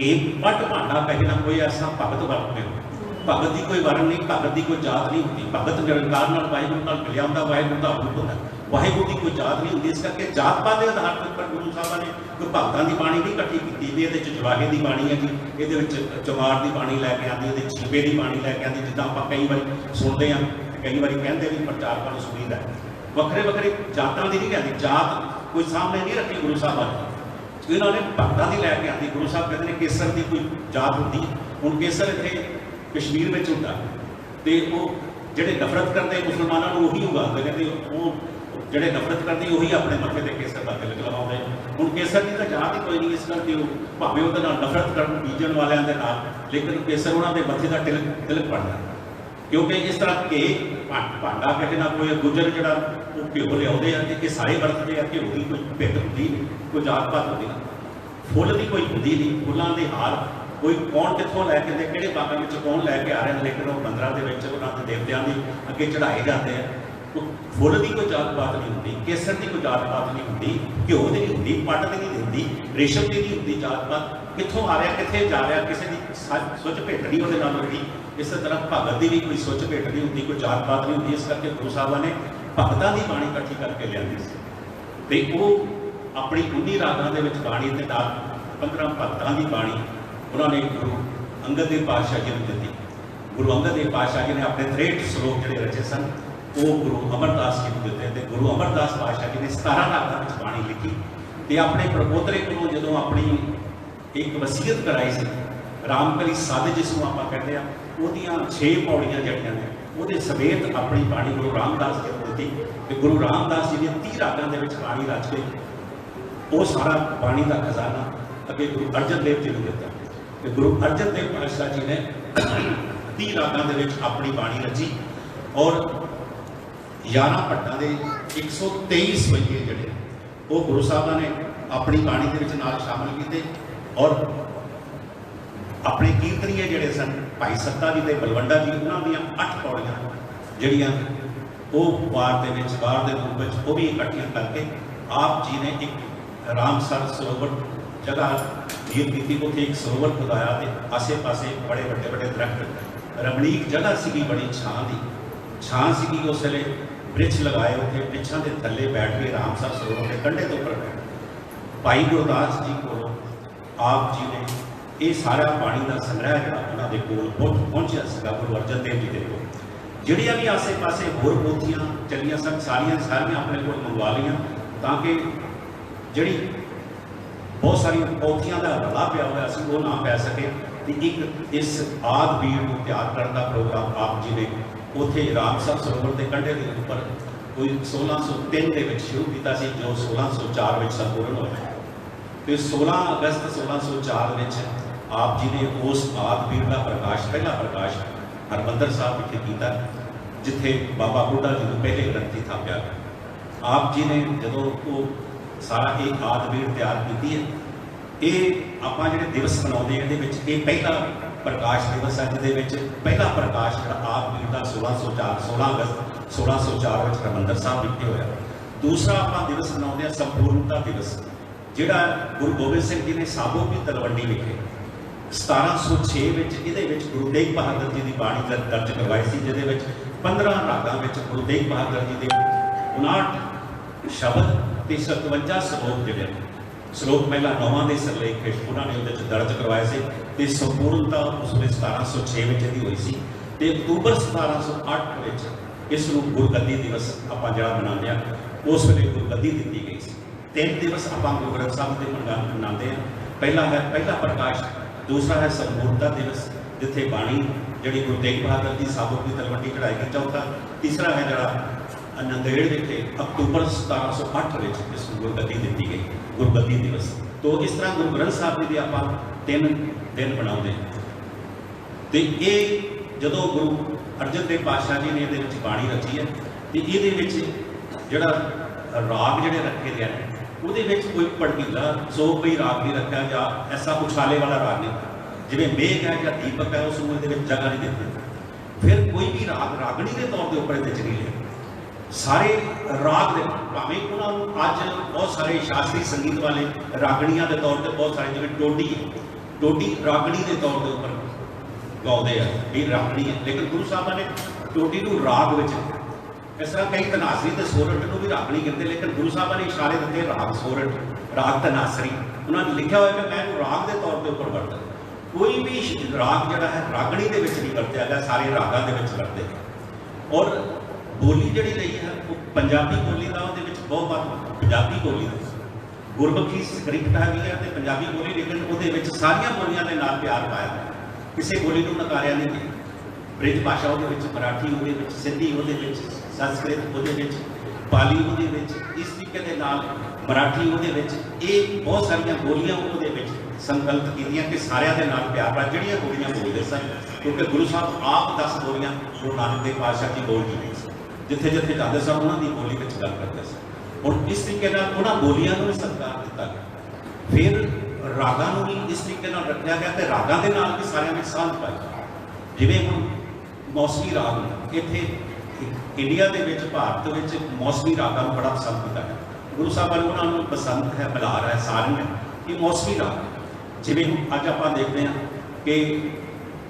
एक पट भांडा कहना कोई ऐसा भगत वर्ण में भगत की कोई वर्ण नहीं, भगत की कोई जात नहीं होती, भगत निरंकार वाहिगुरु मिलिया होंदा, वाहिगुरु का रूप होंदा, वाहिगुरु की कोई जात नहीं होती। इस करके जात पात के आधार पर गुरु साहब ने कोई भगतों की बाणी नहीं इकट्ठी की भी, ये जवाहे की बाणी है जी, ये चमार की बाणी लैके आती, ये छीपे की बाणी लैके आती, जिदा आप कई बार सुनते हैं, कई बार कहते भी प्रचारकों को सुनीदा वक्रे वक्रे जातों की नहीं कहती, जात कोई सामने नहीं रखी गुरु साहब ने, इन्होंने भगतों की लैके आती। गुरु साहब कहते हैं केसर की कोई जात होती, हुण केसर इतने कश्मीर में होंदा, तो वो जोड़े नफरत करते मुसलमानों को उही उगाते, कहते वो जोड़े नफरत करते उही अपने मथे से केसर का तिलक लगाते। हुण केसर की तो जात ही कोई नहीं, इस करके भावें वो नफरत कर बीजन वालों के नाल, लेकिन केसर उन्होंने मथे का तिलक पड़ता, क्योंकि इस तरह के भांडा कहना कोई गुजर जो घ्यो लिया ये सारे वरतते हैं, घ्यो की कोई भित होती नहीं, कोई जात पात होती ना, फुल की कोई होती नहीं, फुलों के हार कोई कौन कितों लैके कि बागों में कौन लैके आ रहे हैं, लेकिन वो मंदिरों के उन्होंने देवतियों के अगे चढ़ाए जाते हैं। तो फुल की कोई जात पात नहीं होती, केसर की कोई जात पात नहीं होती, घ्यो की नहीं होती, पट की नहीं होती, रेशम की नहीं होती जात पात, कितों आ रहा कितने जा रहा, किसी की सुच भेट नहीं वो होती। इस तरह भगत की भी कोई सुच भेट नहीं होती, कोई जात पात नहीं होती। इस करके गुरु साहब ने भगतों की बाणी इकट्ठी करके लिया, तो वो अपनी 19 रागां दे विच बाणी के नाल 15 भगतों की बाणी उन्होंने गुरु अंगद देव पातशाह जी ने दी। गुरु अंगद देव पातशाह जी ने अपने 63 श्लोक जोड़े रचे सन, वो गुरु अमरदास जी को दिते, गुरु अमरदास पातशाह जी ने 17 रागां में बाणी लिखी, तो अपने प्रपोतरे को जो अपनी एक वसीयत कराई सी रामकली साध जिसनों आप कहते हैं, वो 6 पौड़ियां जड़ियां ने वो समेत अपनी बाणी गुरु रामदास जी को दी। तो गुरु रामदास जी ने 30 रागां दे विच बाणी रच के वो सारा बाणी का खजाना अगे गुरु अर्जन देव जी को दिता। तो गुरु अर्जन देव पातशाह जी ने 30 रागां दे विच अपनी बाणी रची, और 11 भट्टां दे 123 वैये जिहड़े वो गुरु साहब ने अपनी बाणी के नाल शामिल किए, और अपने कीर्तनीय जोड़े सन भाई सत्ता जी के बलवंडा जी उन्होंने 8 पौड़ियां जड़ियाँ वो वार के रूप में वो भी इकट्ठियां करके आप जी ने एक रामसर सरोवर जगह नीयत की, उत्थे एक सरोवर खुदाया, तो आसे पासे बड़े बड़े बड़े दरख्त रमणीक जगह सी, बड़ी छां सी, उस वे वृक्ष लगाए, उत्थे वृक्षों के थले बैठ के रामसर सरोवर के कंढे के उपर बैठ भाई गुरदास जी को आप जी ने ये सारा पानी का संग्रह जो उन्होंने कोल पहुँचा सगा गुरु अर्जन देव जी के कोल, जिहड़ियां भी आसे पासे होर पोथियां चलियां सन सारियां अपने को मंगवा लिया, ताकि जिहड़ी बहुत सारी पोथियां का रला पिया हुआ वो ना पै सके। तो एक इस आद भीड़ को तैयार करने का प्रोग्राम आप जी ने ਉੱਥੇ ਰਾਮਸਰ ਸਰੋਵਰ ਦੇ ਕੰਢੇ ਦੇ ਉੱਪਰ ਕੋਈ 1603 ਦੇ ਵਿੱਚ ਸ਼ੁਰੂ ਕੀਤਾ ਸੀ, ਜੋ 1604 ਵਿੱਚ ਸੰਪੂਰਨ ਹੋਇਆ। ਤੇ 16 ਅਗਸਤ 1604 ਵਿੱਚ ਆਪ ਜੀ ਨੇ ਉਸ ਆਦਿ ਦਾ ਪ੍ਰਕਾਸ਼, ਪਹਿਲਾ ਪ੍ਰਕਾਸ਼ ਹਰਿਮੰਦਰ ਸਾਹਿਬ ਵਿਖੇ ਕੀਤਾ, ਜਿੱਥੇ ਬਾਬਾ ਬੁੱਢਾ ਜੀ ਨੂੰ ਪਹਿਲੇ ਗ੍ਰੰਥੀ ਥਾਪਿਆ। ਆਪ ਜੀ ਨੇ ਜਦੋਂ ਉਹ ਸਾਰਾ ਇਹ ਆਦਿ ਤਿਆਰ ਕੀਤੀ ਹੈ, ਇਹ ਆਪਾਂ ਜਿਹੜੇ ਦਿਵਸ ਮਨਾਉਂਦੇ ਇਹਦੇ ਵਿੱਚ ਇਹ ਪਹਿਲਾ ਪ੍ਰਕਾਸ਼ ਦਿਵਸ ਹੈ, ਜਿਹਦੇ ਵਿੱਚ ਪਹਿਲਾ ਪ੍ਰਕਾਸ਼ ਜਿਹੜਾ ਆਪ ਦਾ 16 ਅਗਸਤ 1604 ਵਿੱਚ ਹਰਿਮੰਦਰ ਸਾਹਿਬ ਵਿਖੇ ਹੋਇਆ। ਦੂਸਰਾ ਆਪਾਂ ਦਿਵਸ ਮਨਾਉਂਦੇ ਹਾਂ ਸੰਪੂਰਨਤਾ ਦਿਵਸ, ਜਿਹੜਾ ਗੁਰੂ ਗੋਬਿੰਦ ਸਿੰਘ ਜੀ ਨੇ ਸਾਬੋ ਦੀ ਤਲਵੰਡੀ ਵਿਖੇ 1706 ਵਿੱਚ ਇਹਦੇ ਵਿੱਚ ਗੁਰੂ ਤੇਗ ਬਹਾਦਰ ਜੀ ਦੀ ਬਾਣੀ ਦਰਜ ਕਰਵਾਈ ਸੀ, ਜਿਹਦੇ ਵਿੱਚ 15 ਰਾਗਾਂ ਵਿੱਚ ਗੁਰੂ ਤੇਗ ਬਹਾਦਰ ਜੀ ਦੇ 59 ਸ਼ਬਦ ਤੇ 57 ਸ਼ਲੋਕ ਜਿਹੜੇ ਸ਼ਲੋਕ ਪਹਿਲਾਂ 9ਵਾਂ ਦੇ ਸਿਰਲੇਖ ਉਹਨਾਂ ਨੇ ਉਹਦੇ 'ਚ ਦਰਜ ਕਰਵਾਏ ਸੀ। ਤੇ ਸੰਪੂਰਨਤਾ ਉਸ ਵੇਲੇ 1706 ਵਿੱਚ ਇਹਦੀ ਹੋਈ ਸੀ। ਤੇ ਅਕਤੂਬਰ 1708 ਵਿੱਚ ਇਸ ਨੂੰ ਗੁਰਗੱਦੀ ਦਿਵਸ ਆਪਾਂ ਜਿਹੜਾ ਮਨਾਉਂਦੇ ਹਾਂ, ਉਸ ਵੇਲੇ ਗੁਰਗੱਦੀ ਦਿੱਤੀ ਗਈ ਸੀ। 3 ਦਿਵਸ ਆਪਾਂ ਗੁਰੂ ਗ੍ਰੰਥ ਸਾਹਿਬ ਦੇ ਮਨਾਉਂਦੇ ਹਾਂ। ਪਹਿਲਾ ਹੈ ਪਹਿਲਾ ਪ੍ਰਕਾਸ਼, ਦੂਸਰਾ ਹੈ ਸੰਪੂਰਨਤਾ ਦਿਵਸ, ਜਿੱਥੇ ਬਾਣੀ ਜਿਹੜੀ ਗੁਰੂ ਤੇਗ ਬਹਾਦਰ ਦੀ ਸਾਬੋ ਦੀ ਤਲਵੰਡੀ ਚੜਾਈ ਗਈ। ਚੌਥਾ ਤੀਸਰਾ ਹੈ ਜਿਹੜਾ ਨੰਦੇੜ ਵਿਖੇ ਅਕਤੂਬਰ 1708 ਵਿੱਚ ਇਸ ਨੂੰ ਗੁਰਗੱਦੀ ਦਿੱਤੀ ਗਈ, ਗੁਰਗੱਦੀ ਦਿਵਸ। ਤੋਂ ਇਸ ਤਰ੍ਹਾਂ ਗੁਰੂ ਗ੍ਰੰਥ ਸਾਹਿਬ ਜੀ ਦੇ ਆਪਾਂ 3 ਦਿਨ ਬਣਾਉਂਦੇ। ਤੇ ਇਹ ਜਦੋਂ ਗੁਰੂ ਅਰਜਨ ਦੇਵ ਪਾਤਸ਼ਾਹ ਜੀ ਨੇ ਇਹਦੇ ਵਿੱਚ ਬਾਣੀ ਰਚੀ ਹੈ, ਤੇ ਇਹਦੇ ਵਿੱਚ ਜਿਹੜਾ ਰਾਗ ਜਿਹੜੇ ਰੱਖੇ ਗਏ ਨੇ, ਉਹਦੇ ਵਿੱਚ ਕੋਈ ਭੜਕੀਲਾ ਕੋਈ ਰਾਗ ਨਹੀਂ ਰੱਖਿਆ, ਜਾਂ ਐਸਾ ਉਛਾਲੇ ਵਾਲਾ ਰਾਗ ਨਹੀਂ, ਜਿਵੇਂ ਮੇਘ ਹੈ ਜਾਂ ਦੀਪਕ ਹੈ, ਉਸ ਨੂੰ ਇਹਦੇ ਵਿੱਚ ਜਗ੍ਹਾ ਨਹੀਂ ਦਿੱਤੀ। ਫਿਰ ਕੋਈ ਵੀ ਰਾਗ ਰਾਗਣੀ ਦੇ ਤੌਰ ਦੇ ਉੱਪਰ ਇਹਦੇ ਚ ਨਹੀਂ ਲਿਆ। ਸਾਰੇ ਰਾਗ ਦੇ ਭਾਵੇਂ ਉਹਨਾਂ ਨੂੰ ਅੱਜ ਬਹੁਤ ਸਾਰੇ ਸ਼ਾਸਤਰੀ ਸੰਗੀਤ ਵਾਲੇ ਰਾਗਣੀਆਂ ਦੇ ਤੌਰ ਤੇ ਬਹੁਤ ਸਾਰੇ, ਜਿਵੇਂ ਟੋਡੀ ਰਾਗਣੀ ਦੇ ਤੌਰ ਦੇ ਉੱਪਰ ਗਾਉਂਦੇ ਆ, ਇਹ ਰਾਗਣੀ ਹੈ। ਲੇਕਿਨ ਗੁਰੂ ਸਾਹਿਬਾਂ ਨੇ ਟੋਡੀ ਨੂੰ ਰਾਗ ਵਿੱਚ, ਇਸ ਤਰ੍ਹਾਂ ਕਈ ਤਨਾਸਰੀ ਤੇ ਸੋਰਠ ਨੂੰ ਵੀ ਰਾਗਣੀ ਕਹਿੰਦੇ, ਲੇਕਿਨ ਗੁਰੂ ਸਾਹਿਬਾਂ ਨੇ ਇਸ਼ਾਰੇ ਦਿੱਤੇ ਰਾਗ ਸੋਰਠ, ਰਾਗ ਤਨਾਸਰੀ। ਉਹਨਾਂ ਨੇ ਲਿਖਿਆ ਹੋਇਆ ਕਿ ਮੈਂ ਇਹਨੂੰ ਰਾਗ ਦੇ ਤੌਰ ਤੇ ਉੱਪਰ ਵਰਤਾਂ। ਕੋਈ ਵੀ ਰਾਗ ਜਿਹੜਾ ਹੈ ਰਾਗਣੀ ਦੇ ਵਿੱਚ ਨਹੀਂ ਵਰਤਿਆ ਗਿਆ, ਸਾਰੇ ਰਾਗਾਂ ਦੇ ਵਿੱਚ ਵਰਤੇ ਗਏ। ਔਰ ਬੋਲੀ ਜਿਹੜੀ ਲਈ ਹੈ ਉਹ ਪੰਜਾਬੀ ਬੋਲੀ ਦਾ, ਉਹਦੇ ਵਿੱਚ ਬਹੁਤ ਪੰਜਾਬੀ ਬੋਲੀ ਦਾ ਗੁਰਮੁਖੀ ਸਕ੍ਰਿਪਟ ਹੈਗੀ ਹੈ ਤੇ ਪੰਜਾਬੀ ਬੋਲੀ, ਲੇਕਿਨ ਉਹਦੇ ਵਿੱਚ ਸਾਰੀਆਂ ਬੋਲੀਆਂ ਦੇ ਨਾਲ ਪਿਆਰ ਪਾਇਆ, ਕਿਸੇ ਬੋਲੀ ਨੂੰ ਨਕਾਰਿਆ ਨਹੀਂ ਗਿਆ। ਬ੍ਰਿਜ ਭਾਸ਼ਾ ਉਹਦੇ ਵਿੱਚ, ਮਰਾਠੀ ਉਹਦੇ ਵਿੱਚ, ਸਿੰਧੀ ਉਹਦੇ ਵਿੱਚ, ਸੰਸਕ੍ਰਿਤ ਉਹਦੇ ਵਿੱਚ, ਪਾਲੀ ਉਹਦੇ ਵਿੱਚ, ਇਸ ਤਰੀਕੇ ਦੇ ਨਾਲ ਮਰਾਠੀ ਉਹਦੇ ਵਿੱਚ, ਇਹ ਬਹੁਤ ਸਾਰੀਆਂ ਬੋਲੀਆਂ ਉਹਦੇ ਵਿੱਚ ਸੰਕਲਪ ਕੀਤੀਆਂ ਕਿ ਸਾਰਿਆਂ ਦੇ ਨਾਲ ਪਿਆਰ ਪਾ, ਜਿਹੜੀਆਂ ਬੋਲੀਆਂ ਬੋਲਦੇ ਸਨ। ਕਿਉਂਕਿ ਗੁਰੂ ਸਾਹਿਬ ਆਪ 10 ਬੋਲੀਆਂ ਗੁਰੂ ਨਾਨਕ ਦੇਵ ਪਾਤਸ਼ਾਹ ਜੀ ਬੋਲ ਚੁੱਕੇ ਸਨ, ਜਿੱਥੇ ਜਿੱਥੇ ਜਾਂਦੇ ਸਨ ਉਹਨਾਂ ਦੀ ਬੋਲੀ ਵਿੱਚ ਗੱਲ ਕਰਦੇ ਸਨ। ਹੁਣ ਇਸ ਤਰੀਕੇ ਨਾਲ ਉਹਨਾਂ ਬੋਲੀਆਂ ਨੂੰ ਵੀ ਸਤਿਕਾਰ ਦਿੱਤਾ ਗਿਆ। ਫਿਰ ਰਾਗਾਂ ਨੂੰ ਵੀ ਇਸ ਤਰੀਕੇ ਨਾਲ ਰੱਖਿਆ ਗਿਆ ਤੇ ਰਾਗਾਂ ਦੇ ਨਾਲ ਵੀ ਸਾਰਿਆਂ ਵਿੱਚ ਸਾਂਝ ਪਾਈ। ਜਿਵੇਂ ਹੁਣ ਮੌਸਮੀ ਰਾਗ, ਇੱਥੇ ਇੰਡੀਆ ਦੇ ਵਿੱਚ, ਭਾਰਤ ਵਿੱਚ ਮੌਸਮੀ ਰਾਗਾਂ ਨੂੰ ਬੜਾ ਪਸੰਦ ਕੀਤਾ ਗਿਆ। ਗੁਰੂ ਸਾਹਿਬਾਂ ਨੂੰ ਉਹਨਾਂ ਨੂੰ ਪਸੰਦ ਹੈ, ਬੁਲਾਰ ਹੈ ਸਾਰਿਆਂ ਨੂੰ, ਇਹ ਮੌਸਮੀ ਰਾਗ। ਜਿਵੇਂ ਅੱਜ ਆਪਾਂ ਦੇਖਦੇ ਹਾਂ ਕਿ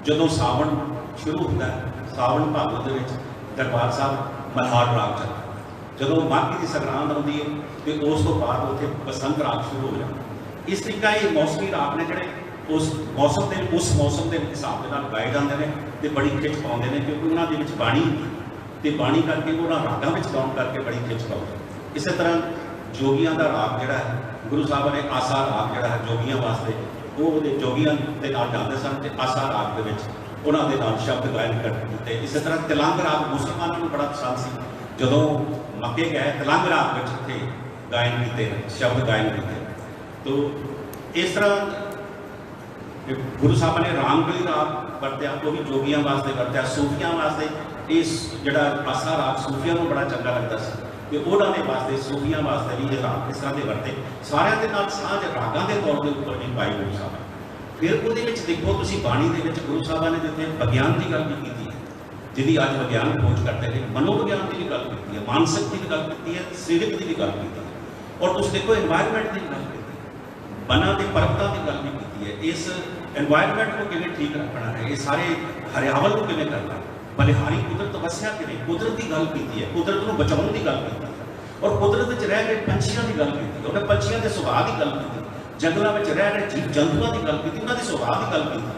ਜਦੋਂ ਸਾਵਣ ਸ਼ੁਰੂ ਹੁੰਦਾ ਹੈ, ਸਾਵਣ ਭਾਦੋ ਦੇ ਵਿੱਚ ਦਰਬਾਰ ਸਾਹਿਬ ਮਲਹਾਰ ਰਾਗ ਚੱਲਦਾ। ਜਦੋਂ ਮਾਘੀ ਦੀ ਸੰਗਰਾਂਦ ਆਉਂਦੀ ਹੈ ਤੇ ਉਸ ਤੋਂ ਬਾਅਦ ਉੱਥੇ ਬਸੰਤ ਰਾਗ ਸ਼ੁਰੂ ਹੋ ਜਾਂਦਾ। ਇਸ ਤਰੀਕਾ ਇਹ ਮੌਸਮੀ ਰਾਗ ਨੇ ਜਿਹੜੇ ਉਸ ਮੌਸਮ ਦੇ ਹਿਸਾਬ ਦੇ ਨਾਲ ਗਾਏ ਜਾਂਦੇ ਨੇ ਤੇ ਬੜੀ ਖਿੱਚ ਪਾਉਂਦੇ ਨੇ, ਕਿਉਂਕਿ ਉਹਨਾਂ ਦੇ ਵਿੱਚ ਬਾਣੀ ਤੇ ਬਾਣੀ ਕਰਕੇ ਉਹਨਾਂ ਰਾਗਾਂ ਵਿੱਚ ਗਾਉਣ ਕਰਕੇ ਬੜੀ ਖਿੱਚ ਪਾਉਂਦੇ। ਇਸੇ ਤਰ੍ਹਾਂ ਜੋਗੀਆਂ ਦਾ ਰਾਗ ਜਿਹੜਾ ਹੈ, ਗੁਰੂ ਸਾਹਿਬਾਂ ਨੇ ਆਸਾ ਰਾਗ ਜਿਹੜਾ ਹੈ ਜੋਗੀਆਂ ਵਾਸਤੇ, ਉਹ ਉਹਦੇ ਜੋਗੀਆਂ ਦੇ ਨਾਲ ਜਾਂਦੇ ਸਨ ਤੇ ਆਸਾ ਰਾਗ ਦੇ ਵਿੱਚ ਉਹਨਾਂ ਦੇ ਨਾਲ ਸ਼ਬਦ ਗਾਇਨ ਕਰ ਦਿੱਤੇ। ਇਸੇ ਤਰ੍ਹਾਂ ਤਿਲੰਗ ਰਾਗ ਮੁਸਲਮਾਨਾਂ ਨੂੰ ਬੜਾ ਪਸੰਦ ਸੀ। ਜਦੋਂ ਮੱਕੇ ਗਏ ਤਿਲੰਗ ਰਾਗ ਵਿੱਚ ਉੱਥੇ ਗਾਇਨ ਕੀਤੇ, ਸ਼ਬਦ ਗਾਇਨ ਕੀਤੇ। ਤੋ ਇਸ ਤਰ੍ਹਾਂ ਗੁਰੂ ਸਾਹਿਬਾਂ ਨੇ ਰਾਮਗਲੀ ਰਾਗ ਵਰਤਿਆ, ਉਹ ਵੀ ਜੋਗੀਆਂ ਵਾਸਤੇ ਵਰਤਿਆ। ਸੂਫੀਆਂ ਵਾਸਤੇ ਇਸ ਜਿਹੜਾ ਆਸਾ ਰਾਗ ਸੂਫੀਆਂ ਨੂੰ ਬੜਾ ਚੰਗਾ ਲੱਗਦਾ ਸੀ ਤੇ ਉਹਨਾਂ ਦੇ ਵਾਸਤੇ, ਸੂਫੀਆਂ ਵਾਸਤੇ ਵੀ ਇਹ ਰਾਗ ਇਸ ਤਰ੍ਹਾਂ ਦੇ ਵਰਤੇ। ਸਾਰਿਆਂ ਦੇ ਨਾਲ ਸਾਂਝ ਰਾਗਾਂ ਦੇ ਤੌਰ ਦੇ ਉੱਪਰ ਨਹੀਂ ਪਾਈ ਗੁਰੂ ਸਾਹਿਬਾਂ। ਫਿਰ ਉਹਦੇ ਵਿੱਚ ਦੇਖੋ ਤੁਸੀਂ ਬਾਣੀ ਦੇ ਵਿੱਚ ਗੁਰੂ ਸਾਹਿਬਾਂ ਨੇ ਜਿੱਥੇ ਵਿਗਿਆਨ ਦੀ ਗੱਲ ਵੀ ਕੀਤੀ ਹੈ, ਜਿਹਦੀ ਅੱਜ ਵਿਗਿਆਨ ਖੋਜ ਕਰਦੇ ਨੇ, ਮਨੋਵਿਗਿਆਨ ਦੀ ਵੀ ਗੱਲ ਕੀਤੀ ਹੈ, ਮਾਨਸਿਕ ਦੀ ਵੀ ਗੱਲ ਕੀਤੀ ਹੈ, ਸਰੀਰਕ ਦੀ ਵੀ ਗੱਲ ਕੀਤੀ ਹੈ। ਔਰ ਤੁਸੀਂ ਦੇਖੋ এনवायरमेंट ਦੀ ਗੱਲ ਕੀਤੀ ਹੈ, ਬਨਾਂ ਦੇ ਪਰਬਤਾਂ ਦੀ ਗੱਲ ਵੀ ਕੀਤੀ ਹੈ। ਇਸ এনवायरमेंट ਨੂੰ ਕਿਵੇਂ ਠੀਕ ਰੱਖਣਾ ਹੈ, ਇਹ ਸਾਰੇ ਹਰਿਆਵਲ ਨੂੰ ਕਿਵੇਂ ਕਰਨਾ, ਬਲਿਹਾਰੀ ਕੁਦਰਤ ਵਸਿਆ ਕਿਵੇਂ, ਕੁਦਰਤ ਦੀ ਗੱਲ ਕੀਤੀ ਹੈ, ਕੁਦਰਤ ਨੂੰ ਬਚਾਉਣ ਦੀ ਗੱਲ ਕੀਤੀ ਹੈ। ਔਰ ਕੁਦਰਤ ਵਿੱਚ ਰਹਿ ਰਹੇ ਪੰਛੀਆਂ ਦੀ ਗੱਲ ਕੀਤੀ, ਉਹਨੇ ਪੰਛੀਆਂ ਦੇ ਸੁਭਾਅ ਦੀ ਗੱਲ ਕੀਤੀ, ਜੰਗਲਾਂ ਵਿੱਚ ਰਹਿ ਰਹੇ ਜੀਵ ਜੰਤੂਆਂ ਦੀ ਗੱਲ ਕੀਤੀ, ਉਹਨਾਂ ਦੇ ਸੁਭਾਅ ਦੀ ਗੱਲ ਕੀਤੀ,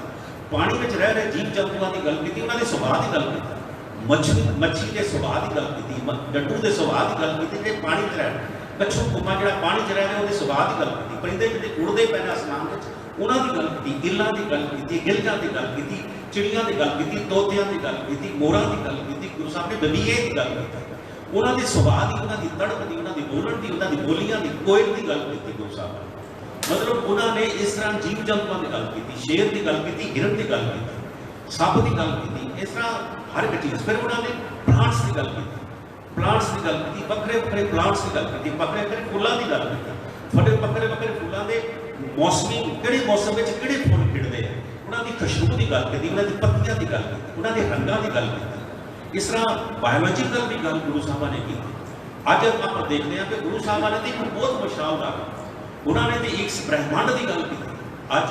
ਪਾਣੀ ਵਿੱਚ ਰਹਿ ਰਹੇ ਜੀਵ ਜੰਤੂਆਂ ਦੀ ਗੱਲ ਕੀਤੀ, ਉਹਨਾਂ ਦੇ ਸੁਭਾਅ ਦੀ ਗੱਲ ਕੀਤੀ, ਮੱਛੀ ਦੇ ਸੁਭਾਅ ਦੀ ਗੱਲ ਕੀਤੀ, ਡੱਡੂ ਦੇ ਸੁਭਾਅ ਦੀ ਗੱਲ ਕੀਤੀ, ਜਿਹੜੇ ਪਾਣੀ 'ਚ ਰਹਿ ਰਹੇ, ਕੱਛੂ ਕੁੰਮਾ ਜਿਹੜਾ ਪਾਣੀ 'ਚ ਰਹਿ ਰਿਹਾ ਉਹਦੇ ਸੁਭਾਅ ਦੀ ਗੱਲ ਕੀਤੀ, ਪਰਿੰਦੇ ਜਿਹੜੇ ਉੜਦੇ ਪਏ ਨੇ ਅਸਮਾਨ ਵਿੱਚ ਉਹਨਾਂ ਦੀ ਗੱਲ ਕੀਤੀ, ਇੱਲਾਂ ਦੀ ਗੱਲ ਕੀਤੀ, ਗਿਲਜਾਂ ਦੀ ਗੱਲ ਕੀਤੀ, ਚਿੜੀਆਂ ਦੀ ਗੱਲ ਕੀਤੀ, ਤੋਤਿਆਂ ਦੀ ਗੱਲ ਕੀਤੀ, ਮੋਰਾਂ ਦੀ ਗੱਲ ਕੀਤੀ, गुरु साहब ने बबीए की गल की, उन्होंने सुभाव की, उन्होंने तड़प की, उन्होंने बोलन की, उन्होंने बोलियां की, कोयल की गल की गुरु साहब ने। मतलब उन्होंने इस तरह जीव जंतुओं की गल की, शेर की गल की, हिरन की गल की, सप की गल की, इस तरह हर एक चीज़। फिर उन्होंने प्लांट्स की गल की, प्लांट्स की गल की, वक्रे वक्रे प्लांट्स की गल की, वक्रे वक्रे फुलों की गल की, थोड़े वक्रे वक्रे फुलों के मौसमी किहड़े मौसम में किहड़े फुल खिड़ते हैं, उन्होंने खुशबू की गल की, उन्होंने पत्तियों की गल की, उन्होंने रंगों की गल की। इस तरह बायोलॉजिकल भी गल गुरु साहब ने की। अज आप देखते हैं कि गुरु साहब ने तो एक बहुत विशाल गल, उन्होंने तो एक ब्रह्मांड की गल की। अज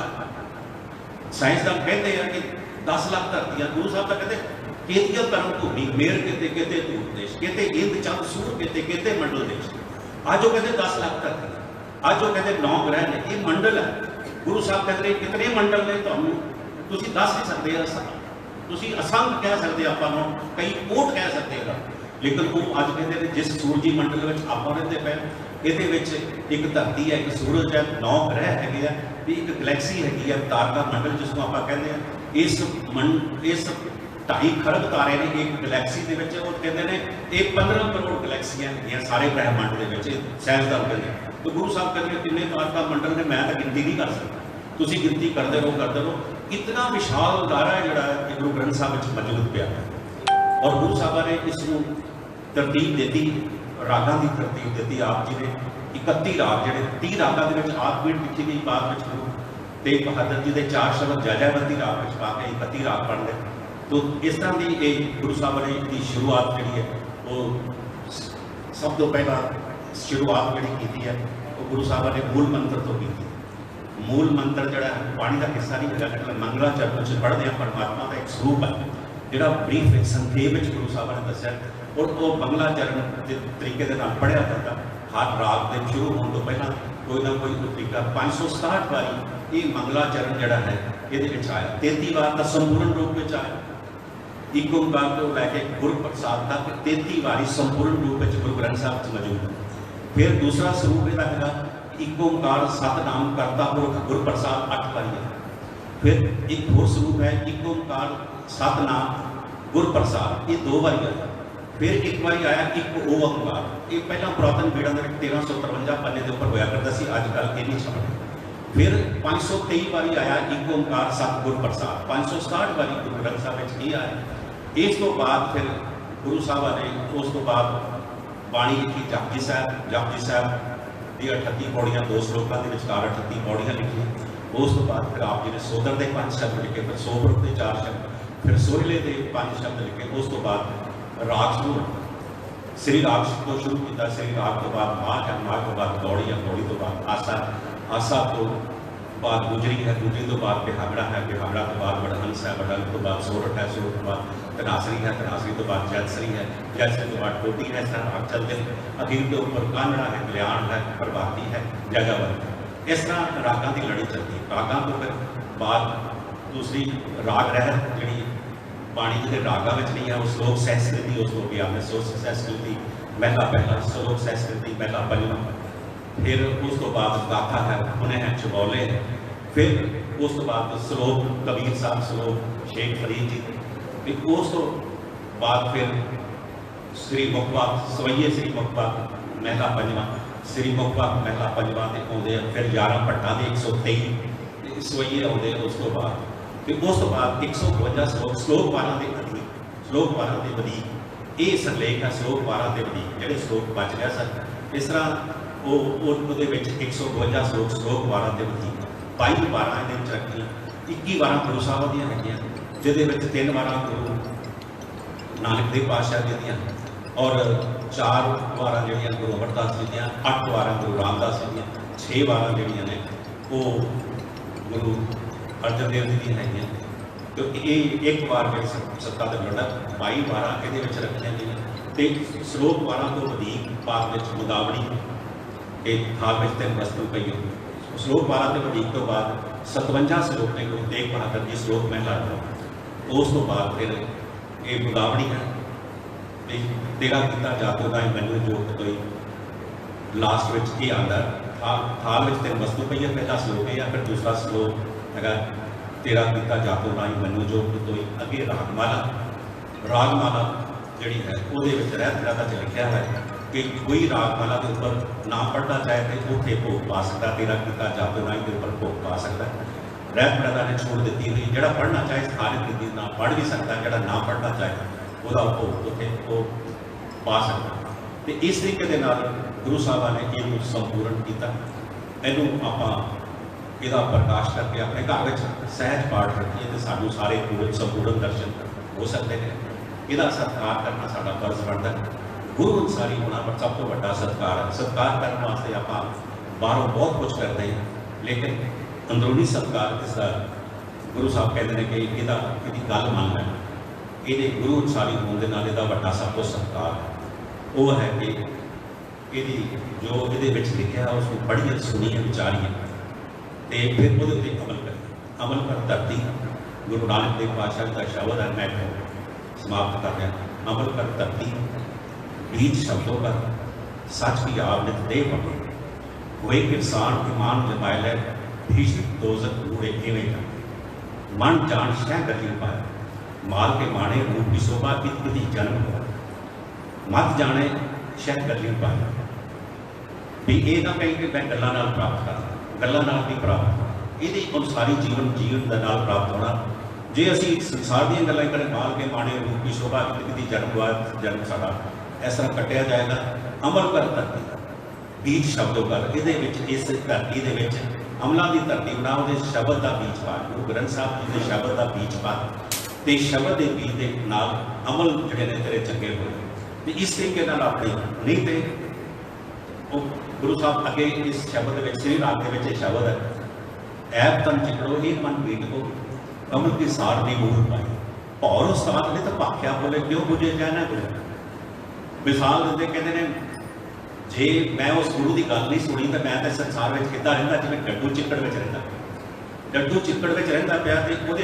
साइंसदान कहते हैं कि 10 लाख धरतियां, गुरु साहब का कहते केतिया धर्म भूमि मेर किते किते दूर देश, किते इंद चंद सूर किते किते मंडल देश। अज वो कहते 10 लाख धरतियां, अज वो कहते 9 ग्रह ने, ये मंडल है। गुरु साहब कहते कितने मंडल ने तुहानू तुसीं दस नहीं सकते, तुसीं असंख कह सकते, आपां कई कोट कह सकते हैं, लेकिन वो अज कहते हैं जिस सूरजी मंडल में आपां रहिंदे पए, ये एक धरती है, एक सूरज है, 9 ग्रह है, एक गलैक्सी हैगी है, तारका मंडल जिसको आप कहते हैं। इस 2.5 खरब तारे ने एक गलैक्सी के वो कहते हैं ये 15 करोड़ गलैक्सियां हैं सारे ब्रह्मांड के, साइंसदान कहते हैं। तो गुरु साहब कहते हैं कितने तारका मंडल ने, मैं तो गिनती नहीं कर सकता, तुसीं गिनती करते रहो। इतना विशाल अदारा है जोड़ा गुरु ग्रंथ साहब मौजूद पिया है। और गुरु साहब ने इसको तरतीब दी, रागां की तरतीब दी। आप जी ने 31 राग जोड़े 30 रागां के आठवीं लिखी गई, बाद में गुरु तेग बहादुर जी के 4 शब्द जयजयवंती राग में पा के 31 राग बन गए। तो इस तरह की ये गुरु साहब ने की शुरुआत जी है वो सब तो पहला शुरुआत जी की है वो गुरु साहब ने मूल मंत्र तो की। मूल मंत्र जोड़ा पानी का हिस्सा नहीं है, लेकिन मंगलाचरण से पढ़ते हैं परमात्मा का एक स्वरूप है जोड़ा ब्रीफ संखेप में गुरु साहब ने दसिया। और वो मंगलाचरण के तरीके के नाल पढ़िया जाता, हर राग के शुरू होने तो पहला कोई ना कोई तरीका। 567 बारी ये मंगलाचरण जोड़ा है ये आया, 33 बार तो संपूर्ण रूप में आया, एक ओंकार को लैके गुरु प्रसाद तक 33 बारी संपूर्ण रूप में गुरु ग्रंथ साहब मौजूद है। फिर दूसरा स्वरूप यह है एक ओंकार सतनाम करता पुरख गुरु प्रसाद 8 बारी है। फिर एक होर स्वरूप है एक ओंकार सतनाम गुरु प्रसाद, ये 2 बारी आया। फिर एक बारी आया एक ओ ओंकार, ये पहला पुरातन पीढ़ा 1353 पन्ने के उपर होया करता सी, अजकल ये नहीं छपड़ा। फिर 523 बारी आया एक ओंकार सतगुरु प्रसाद, 567 बारी गुरु ग्रंथ साहब ये आया। इस तो बाद फिर गुरु साहब ने उस तो बाद बाणी लिखी जपजी साहब की 38 पौड़ियां 2 श्लोकों के विचकार 38 पौड़ियां लिखियां। उस तो बाद फिर आप जी ने सोदर के 5 शब्द लिखे, फिर सोबरत के 4 शब्द, फिर सोहले के 5 शब्द लिखे। उस तो बाद राग शुरू, श्री राग तो शुरू किया। श्री राग तो बाद माँ है, माँ तो बाद गौड़ी है, गौड़ी तो बाद आसा, आसा तो बाद गुजरी है, गुजरी तो बाद बिहागड़ा है, बिहागड़ा तो बाद बड़हंस है, बड़हंस तो बाद सोरठ है, सोरठ तो बाद तनासरी है, तनासरी तो बाद जैतसरी है, जैतसरी तो बाद टोटी है। इस तरह राग चलते हैं। अखीर के ऊपर कांगड़ा है, कल्याण है, प्रभाती है, जगावंत है। इस तरह रागां की लड़ी चलती है। रागां तो फिर बाद दूसरी राग रहत जी बाणी जी के रागां में नहीं है, वो श्लोक सहस्कृति उस हो गया, श्लोक सहस्कृति महला पहला, श्लोक सहस्कृति महला पंजवां। फिर उस तो बाद गाथा है, उन्हें है चबौले है। फिर उस तो बाद श्लोक कबीर साहब, श्लोक शेख फरीद जी। फिर उस तो बाद फिर श्री मुखपात सवैये श्री मुखपात महला पंजवां, श्री मुखपात महला पंजवां ते आउंदे। फिर 11 भट्टां दे 123 सवैये आउंदे। उस तो बाद फिर उस तो बाद 152 श्लोक, श्लोक 12 के अधीन, श्लोक 12 के वधीक ये सरलेख है। श्लोक 12 के वधीक जोड़े श्लोक बच गए सन। इस तरह वो 152 श्लोक, श्लोक 12 के वधीक 22 12 ये रखियां, 21 12 गुरु साहब दियां हैगियां, जिहदे विच 3 12 गुरु नानक देव पातशाह जी दियां और 4 12 जिहड़ियां गुरु अमरदास जी दियां, 8 12 गुरु रामदास जी दियां, 6 12 जिहड़ियां ने वो गुरु अर्जन देव जी दियां हैगियां। तो ये एक बार जो सत्ता का लड़ा 22 12 ये रखिया गई। तो श्लोक 12 तो वधीक बाद में मुदावड़ी के थाल में 3 वस्तु पई। श्लोक 12 के वधीक तो बाद 57 श्लोक ने गुरु तेग बहादुर जी श्लोक में ला दो। उस तो बाद फिर ये मुदावड़ी है, तेरा किता जातो दाई मैनू जोत कोई। लास्ट में ये आता थाल में 3 वस्तु पई है। पहला श्लोक है, फिर दूसरा श्लोक है तेरा किता जातो दाई मैनू जोत कोई। अगे रागमाला, रागमाला ਜਿਹੜੀ ਹੈ ਉਹਦੇ ਵਿੱਚ ਰਹਿਤ ਰਾਤਾ 'ਚ ਲਿਖਿਆ ਹੈ ਕਿ ਕੋਈ ਰਾਗਮਾਲਾ ਦੇ ਉੱਪਰ ਨਾ ਪੜ੍ਹਨਾ ਚਾਹੇ ਤੇ ਉੱਥੇ ਭੋਗ ਪਾ ਸਕਦਾ, ਤੇਰਾ ਕੀਤਾ ਜਾਪੋ ਨਾਈ ਦੇ ਉੱਪਰ ਭੋਗ ਪਾ ਸਕਦਾ। ਰਹਿਤ ਰਾਤਾ ਨੇ ਛੋੜ ਦਿੱਤੀ ਹੋਈ, ਜਿਹੜਾ ਪੜ੍ਹਨਾ ਚਾਹੇ ਸਥਾਨਕ ਵਿਧੀ ਨਾਲ ਪੜ੍ਹ ਵੀ ਸਕਦਾ, ਜਿਹੜਾ ਨਾ ਪੜ੍ਹਨਾ ਚਾਹੇ ਉਹਦਾ ਭੋਗ ਉੱਥੇ ਉਹ ਪਾ ਸਕਦਾ। ਤੇ ਇਸ ਤਰੀਕੇ ਦੇ ਨਾਲ ਗੁਰੂ ਸਾਹਿਬਾਂ ਨੇ ਇਹਨੂੰ ਸੰਪੂਰਨ ਕੀਤਾ। ਇਹਨੂੰ ਆਪਾਂ ਇਹਦਾ ਪ੍ਰਕਾਸ਼ ਕਰਕੇ ਆਪਣੇ ਘਰ ਵਿੱਚ ਸਹਿਜ ਪਾਠ ਰੱਖੀਏ ਤੇ ਸਾਨੂੰ ਸਾਰੇ ਪੂਰਨ ਸੰਪੂਰਨ ਦਰਸ਼ਨ ਹੋ ਸਕਦੇ ਨੇ। ਇਹਦਾ ਸਤਿਕਾਰ ਕਰਨਾ ਸਾਡਾ ਫਰਜ਼ ਬਣਦਾ ਹੈ। ਗੁਰੂ ਅਨੁਸਾਰੀ ਹੋਣਾ ਪਰ ਸਭ ਤੋਂ ਵੱਡਾ ਸਤਿਕਾਰ ਹੈ। ਸਤਿਕਾਰ ਕਰਨ ਵਾਸਤੇ ਆਪਾਂ ਬਾਹਰੋਂ ਬਹੁਤ ਕੁਝ ਕਰਦੇ ਹਾਂ, ਲੇਕਿਨ ਅੰਦਰੂਨੀ ਸਤਿਕਾਰ ਇਸ ਦਾ ਗੁਰੂ ਸਾਹਿਬ ਕਹਿੰਦੇ ਨੇ ਕਿ ਇਹਦੀ ਗੱਲ ਮੰਨ ਲੈ। ਇਹਦੇ ਗੁਰੂ ਅਨੁਸਾਰੀ ਹੋਣ ਦੇ ਨਾਲ ਇਹਦਾ ਵੱਡਾ ਸਭ ਤੋਂ ਸਤਿਕਾਰ ਹੈ ਉਹ ਹੈ ਕਿ ਇਹਦੀ ਜੋ ਇਹਦੇ ਵਿੱਚ ਲਿਖਿਆ ਉਸ ਨੂੰ ਪੜ੍ਹੀਏ, ਸੁਣੀਏ, ਵਿਚਾਰੀਏ ਤੇ ਫਿਰ ਉਹਦੇ ਉੱਤੇ ਅਮਲ ਕਰੀਏ। ਅਮਲ ਕਰ ਧਰਤੀ ਗੁਰੂ ਨਾਨਕ ਦੇਵ ਪਾਤਸ਼ਾਹ ਦਾ ਸ਼ਬਦ ਹੈ, ਮੈਂ ਸਮਾਪਤ ਕਰ ਰਿਹਾ। ਅਮਲ ਕਰ ਧਰਤੀ बीज शब्दों का सच की आप नित दे पकड़ कोई किसान ईमान जमाए ले भीषण दोजक बूढ़े एवं मन जान शह गति पाए माल के माने रूप की शोभा इतनी जन्म हो मत जाने शह गति पाए भी ये ना कहीं कि मैं गल्लां नाल प्राप्त कर गल्लां नाल भी प्राप्त ये अनुसारी जीवन जीवन का नाल प्राप्त होना। जे असी संसार दी गल्लां करें माल के माने रूप की शोभा इतनी जन्म हुआ जन्म साडा इस तरह कटिया जाएगा। अमल कर धरती बीज शब्दों कर ये इस धरती के अमलों की धरती बना वो शब्द का बीज पा गुरु ग्रंथ साहब जी के शब्द का बीज पा तो शब्द के बीज के नाल अमल जोड़े ने तेरे चंगे हुए तो इस तरीके अपनी नहीं तो गुरु साहब अगे इस शब्द श्री राग के शब्द है ऐप तन चिकड़ो ही मन बीट को अमल की सार नहीं मूल पाई और उस्ताद ने तो भाख्या बोले क्यों बुझे जाना बोले मिसाल देते कहते हैं जे मैं उस गुरु की गल नहीं सुनी तो मैं तो संसार में कितना रहा जिवें डड्डू चिक्कड़ में रहा डड्डू चिक्कड़ में रहा पाया तो वो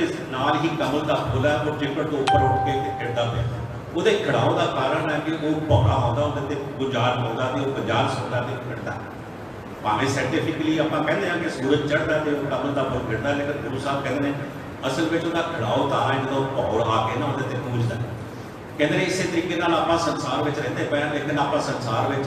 ही कमल का फुल है वो चिक्कड़ तो उपर उठ के खिड़ता पाया वो खड़ाव का कारण है कि वो भौरा आता वो गुजार पाता तो वह गुजार सुनता तो खिड़ता भावें साइंटिफिकली आप कहते हैं कि सूरज चढ़ता तो कमल का फुल खिड़ता लेकिन गुरु साहब कहते हैं असल में उसका खड़ाव तो है जो भौर आके ना वो गूंजता कहते हैं इस तरीके आप संसार में रहते पे लेकिन आप संसार में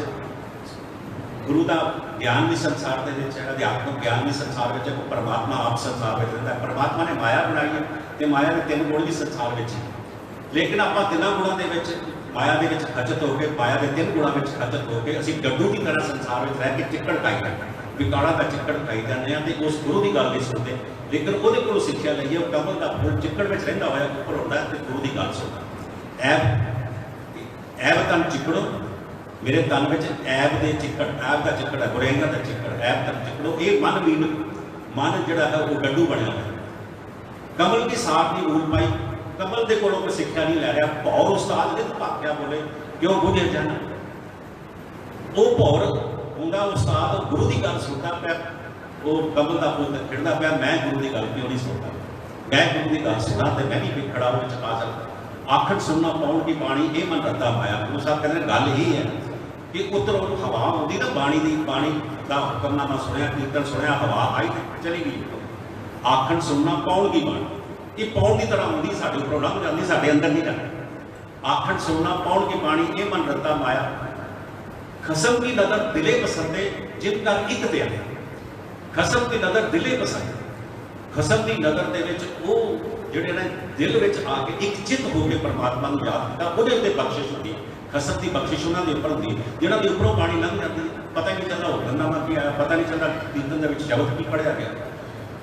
गुरु का ज्ञान भी संसार के अध्यात्मक ज्ञान भी संसार में परमात्मा आप संसार में रहता है। परमात्मा ने माया बनाई है तो माया के 3 गुण भी संसार में लेकिन आप 3 गुणों के माया के खचत होकर माया के 3 गुणों में खचत होकर असी डड्डू की तरह संसार में रह के चिक्कड़ खाई जाते भी काला का चिक्कड़ खाई जाते हैं तो उस गुरु की गल नहीं सुनते लेकिन वो को सिक्ख्या लईए कमल का फुल चिक्कड़ में रहा हुआ उपर होता है तो गुरु की गल सुनता ऐब तन चिकड़ो मेरे तन में ऐब के चिक्कड़ ऐब का चिक्कड़ है बुराइयां का चिक्कड़ ऐब तन चिकड़ो ये मन मीन मन जोड़ा है वो डड्डू बनया है। कमल की साथ नहीं मूल पाई कमल के कोलों कोई सिक्ख्या नहीं लै रहा भौर उस्ताद ने भाख्या बोले क्यों बुझे जाना वो भौर होंदा उस्ताद गुरु की गल सुनता पाया वो कमल का फुल खिड़ता पाया मैं गुरु की गल क्यों नहीं सुनता मैं गुरु की गल सुना तो मैं भी खड़ा हो आ सकता आखड़ सुनना पाउन की बाणी ये मन रद्दा पाया। गुरु साहब कहते हैं गल यही है कि उधर हवा आती ना बाणी की बाणी का हुक्मनामा सुनिया कीर्तन सुनिया हवा आई तो चली गई आखड़ सुनना पाउन की बाणी ये पाउन की तरह आती साढ़े उपरों लंघ जाती साढ़े अंदर नहीं जाती आखड़ सुनना पाउन की बाणी ये मन रद्दा पाया खसम की नज़र दिले पसंदे जिनका एक त्या खसम की नज़र दिले पसंद खसम की नज़र के ਜਿਹੜੇ ਨੇ ਦਿਲ ਵਿੱਚ ਆ ਕੇ ਇੱਕ ਚਿੱਤ ਹੋ ਕੇ ਪਰਮਾਤਮਾ ਨੂੰ ਯਾਦ ਕੀਤਾ ਉਹਦੇ ਉੱਤੇ ਬਖਸ਼ਿਸ਼ ਹੁੰਦੀ ਹੈ। ਖਸਮ ਦੀ ਬਖਸ਼ਿਸ਼ ਉਹਨਾਂ ਦੇ ਉੱਪਰ ਹੁੰਦੀ ਹੈ ਜਿਹੜਾ ਦੇ ਉੱਪਰੋਂ ਪਾਣੀ ਲੰਘ ਜਾਂਦੀ ਹੈ ਪਤਾ ਨਹੀਂ ਚੱਲਦਾ ਹੁਕਮਨਾਮਾ ਕੀ ਆਇਆ ਪਤਾ ਨਹੀਂ ਚੱਲਦਾ ਕੀਰਤਨ ਦੇ ਵਿੱਚ ਸ਼ਬਦ ਕੀ ਪੜਿਆ ਗਿਆ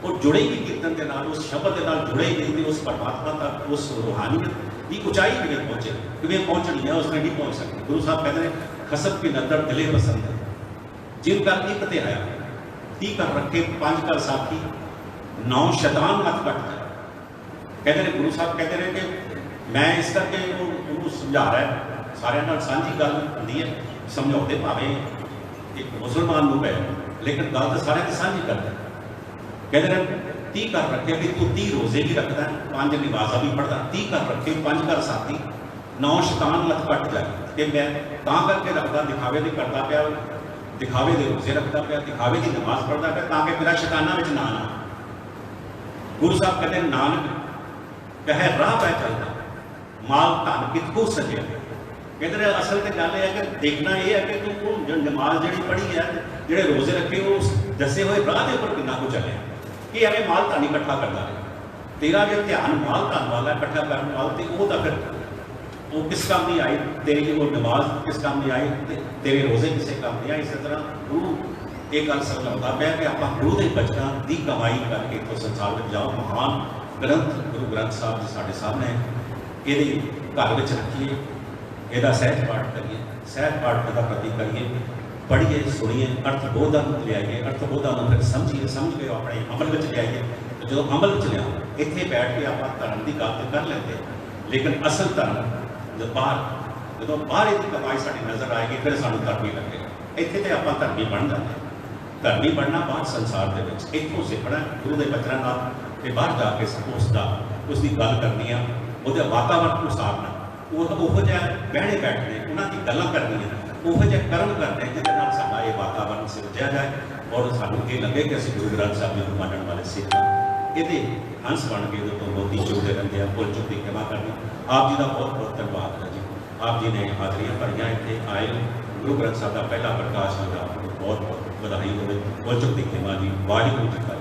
ਉਹ ਜੁੜੇਗੀ ਕੀਰਤਨ ਦੇ ਨਾਲ ਉਸ ਸ਼ਬਦ ਦੇ ਨਾਲ ਜੁੜੇਗੀ ਤੇ ਉਸ ਪਰਮਾਤਮਾ ਤੱਕ ਉਸ ਰੂਹਾਨੀਅਤ ਦੀ ਉਚਾਈ ਕਿਵੇਂ ਪਹੁੰਚਣੀ ਹੈ ਉਸ ਤੇ ਨਹੀਂ ਪਹੁੰਚ ਸਕਦੀ। ਗੁਰੂ ਸਾਹਿਬ ਕਹਿੰਦੇ ਨੇ ਖਸਮ की नज़र दिले पसंद है जिनका एक ते आया 30 कर रखे 5 कर साथी 9 शैतान मत कट जाए। कहते हैं गुरु साहब कहते हैं कि मैं इस करके समझा रहा है सारे साझी गल होंगी है समझौते भावें एक मुसलमान को पै लेकिन गल तो सारे साझी करते कहते हैं 30 कर रखे भी तू 30 रोजे भी रखता है 5 नमाज़ा भी पढ़ता 30 कर रखे 5 कर साथी 9 शैतान लत कट जाए कि मैं तां करके रखता दिखावे नहीं करता पाया दिखावे के रोजे रखता पाया दिखावे की नमाज पढ़ता पाया ताकि मेरा शैताना में ना आना। गुरु साहब कहते हैं नानक कहे राह पै चलता माल धन कितकों सजे कहते हैं असल तो गल है कि देखना यह है कि तू जो नमाज जी पढ़ी है जोड़े रोजे रखे वो दसे हुए राह के उपर कितना कुछ चले कि एवं माल धान इकट्ठा करता है तेरा जो ध्यान माल धान वाला इकट्ठा करने वाला तो वो फिर वो किस काम नहीं आई तेरी वो नमाज किस काम नहीं आई तेरे रोजे किसी काम नहीं आई। इस तरह गुरु एक गल समझाता पाया कि आप गुरु के बचना की कमाई करके तो संसार में जाओ। महान ग्रंथ गुरु ग्रंथ साहब जी साढ़े सामने ये घर में रखिए ਇਹਦਾ ਸਹਿਜ ਪਾਠ ਕਰੀਏ ਸਹਿਜ ਪਾਠ ਦਾ ਪ੍ਰਤੀ ਕਰੀਏ ਪੜ੍ਹੀਏ ਸੁਣੀਏ ਅਰਥ ਬੋਧਾਂ ਨੂੰ ਲਿਆਈਏ ਅਰਥ ਬੋਧਾਂ ਨੂੰ ਫਿਰ ਸਮਝੀਏ ਸਮਝ ਕੇ ਆਪਣੇ ਅਮਲ ਵਿੱਚ ਲਿਆਈਏ। ਜਦੋਂ ਅਮਲ ਵਿੱਚ ਲਿਆ ਇੱਥੇ ਬੈਠ ਕੇ ਆਪਾਂ ਧਰਮ ਦੀ ਗੱਲ ਤਾਂ ਕਰ ਲੈਂਦੇ ਲੇਕਿਨ ਅਸਲ ਧਰਮ ਜਦੋਂ ਬਾਹਰ ਇਹਦੀ ਕਮਾਈ ਸਾਡੀ ਨਜ਼ਰ ਆਏਗੀ ਫਿਰ ਸਾਨੂੰ ਧਰਮੀ ਲੱਗੇਗਾ। ਇੱਥੇ ਤੇ ਆਪਾਂ ਧਰਮੀ ਬਣ ਜਾਂਦੇ ਧਰਮੀ ਬਣਨਾ ਬਾਹਰ ਸੰਸਾਰ ਦੇ ਵਿੱਚ ਇੱਥੋਂ ਸਿੱਖਣਾ ਗੁਰੂ ਦੇ ਬਚਨਾਂ ਨਾਲ ਤੇ ਬਾਹਰ ਜਾ ਕੇ ਉਸ ਦੀ ਗੱਲ ਕਰਨੀ ਆ ਉਹਦੇ ਵਾਤਾਵਰਨ ਨੂੰ ਸਾਰਨਾ ਉਹ ਜਿਹਾ ਬਹਿਣੇ ਬੈਠਣੇ ਉਹਨਾਂ ਦੀ ਗੱਲਾਂ ਕਰਨੀਆਂ ਉਹ ਜਿਹੇ ਕਰਮ ਕਰਨੇ ਜਿਹਦੇ ਨਾਲ ਸਾਡਾ ਇਹ ਵਾਤਾਵਰਨ ਸਿਰਜਿਆ ਜਾਏ ਔਰ ਸਾਨੂੰ ਇਹ ਲੱਗੇ ਕਿ ਅਸੀਂ ਗੁਰੂ ਗ੍ਰੰਥ ਸਾਹਿਬ ਜੀ ਨੂੰ ਮੰਨਣ ਵਾਲੇ ਸਿੱਖ ਹਾਂ। ਇਹਦੇ ਹੰਸ ਬਣ ਕੇ ਉਹਦੇ ਤੋਂ ਮੋਤੀ ਚੁਗਦੇ ਰਹਿੰਦੇ ਆ ਭੁੱਲ ਚੁੱਕ ਦੀ ਖਿਮਾ ਕਰਨੀ। ਆਪ ਜੀ ਦਾ ਬਹੁਤ ਬਹੁਤ ਧੰਨਵਾਦ ਹੈ ਜੀ। ਆਪ ਜੀ ਨੇ ਹਾਜ਼ਰੀਆਂ ਭਰੀਆਂ ਇੱਥੇ ਆਏ ਗੁਰੂ ਗ੍ਰੰਥ ਸਾਹਿਬ ਦਾ ਪਹਿਲਾ ਪ੍ਰਕਾਸ਼ ਹੋਇਆ ਬਹੁਤ ਬਹੁਤ ਵਧਾਈ ਹੋਵੇ। ਭੁੱਲ ਚੁੱਕ ਦੀ ਖਿਮਾ ਜੀ। ਵਾਹਿਗੁਰੂ ਜੀ ਕਾ